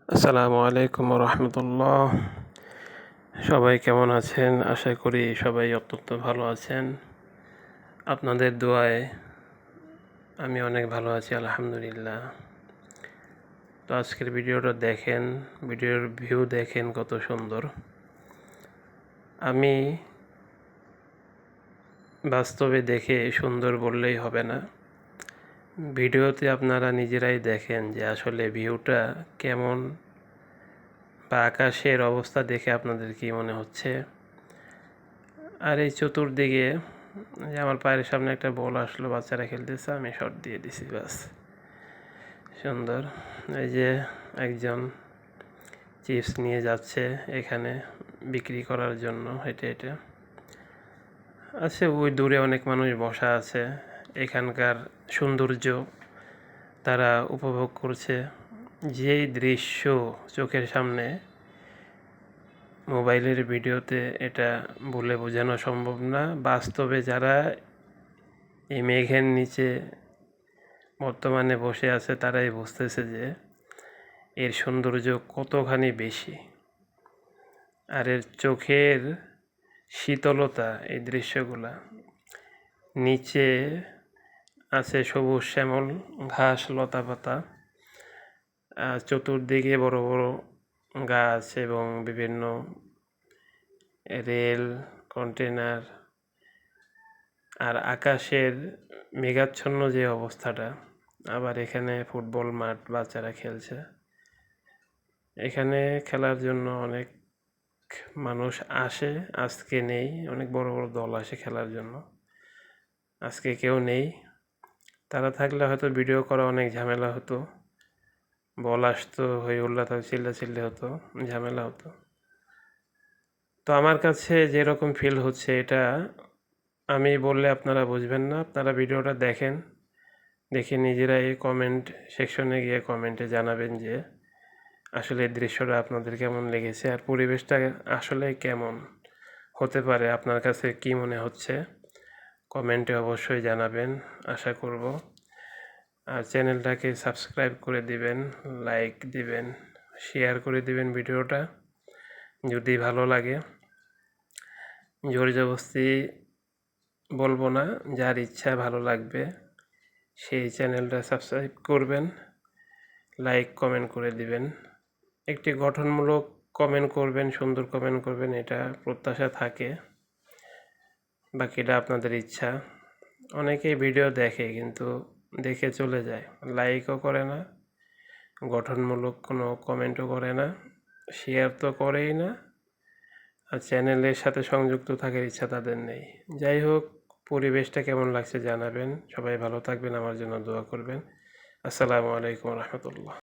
আসসালামু আলাইকুম রহমতুল্লাহ। সবাই কেমন আছেন? আশা করি সবাই অত্যন্ত ভালো আছেন। আপনাদের দোয়ায় আমি অনেক ভালো আছি, আলহামদুলিল্লাহ। তো আজকের ভিডিওটা দেখেন, ভিডিওর ভিউ দেখেন কত সুন্দর। আমি বাস্তবে দেখে সুন্দর বললেই হবে না, ভিডিওতে আপনারা নিজেরাই দেখেন যে আসলে ভিউটা কেমন, বা আকাশের অবস্থা দেখে আপনাদের কি মনে হচ্ছে। আর এই চতুর্দিকে যে আমার পায়ের সামনে একটা বল আসলো, বাচ্চারা খেলতেছে, আমি শট দিয়ে দিছি, বাস। সুন্দর। এই যে একজন চিপস নিয়ে যাচ্ছে এখানে বিক্রি করার জন্য, হেঁটে হেঁটে আছে। ওই দূরে অনেক মানুষ বসা আছে, এখানকার সৌন্দর্য তারা উপভোগ করছে। যেই দৃশ্য চোখের সামনে, মোবাইলের ভিডিওতে এটা বলে বোঝানো সম্ভব না। বাস্তবে যারা এই মেঘের নিচে বর্তমানে বসে আছে তারাই বুঝতেছে যে এর সৌন্দর্য কতখানি বেশি, আর এর চোখের শীতলতা। এই দৃশ্যগুলা নিচে আছে সবুজ শ্যামল ঘাস, লতা পাতা, চতুর্দিকে বড় বড় গাছ এবং বিভিন্ন রেল, কন্টেনার, আর আকাশের মেঘাচ্ছন্ন যে অবস্থাটা। আবার এখানে ফুটবল মাঠ, বাচ্চারা খেলছে। এখানে খেলার জন্য অনেক মানুষ আসে, আজকে নেই। অনেক বড় বড় দল আসে খেলার জন্য, আজকে কেউ নেই। তারা থাকলে হয়তো ভিডিও করা অনেক ঝামেলা হতো, বল আসতো, হই হুল্লা থাকতো, চিল্লাচিল্লি হতো, ঝামেলা হতো। তো আমার কাছে যেরকম ফিল হচ্ছে, এটা আমি বললে আপনারা বুঝবেন না। আপনারা ভিডিওটা দেখেন, দেখে নিজেরাই কমেন্ট সেকশনে গিয়ে কমেন্টে জানাবেন যে আসলে এই দৃশ্যটা আপনাদের কেমন লেগেছে, আর পরিবেশটা আসলে কেমন হতে পারে, আপনার কাছে কি মনে হচ্ছে। কমেন্টে অবশ্যই জানাবেন, আশা করব। আর চ্যানেলটাকে সাবস্ক্রাইব করে দিবেন, লাইক দিবেন, শেয়ার করে দিবেন ভিডিওটা যদি ভালো লাগে। জোর জবরদস্তি বলবো না, যার ইচ্ছা ভালো লাগবে সেই চ্যানেলটা সাবস্ক্রাইব করবেন, লাইক কমেন্ট করে দিবেন। একটি গঠনমূলক কমেন্ট করবেন, সুন্দর কমেন্ট করবেন, এটা প্রত্যাশা থাকে। বাকিটা আপনাদের ইচ্ছা। অনেকেই ভিডিও দেখে কিন্তু দেখে চলে যায়, লাইকও করে না, গঠনমূলক কোনো কমেন্টও করে না, শেয়ার তো করেই না, আর চ্যানেলের সাথে সংযুক্ত থাকার ইচ্ছা তাদের নেই। যাই হোক, পরিবেশটা কেমন লাগছে জানাবেন। সবাই ভালো থাকবেন, আমার জন্য দোয়া করবেন। আসসালামু আলাইকুম রহমতুল্লাহ।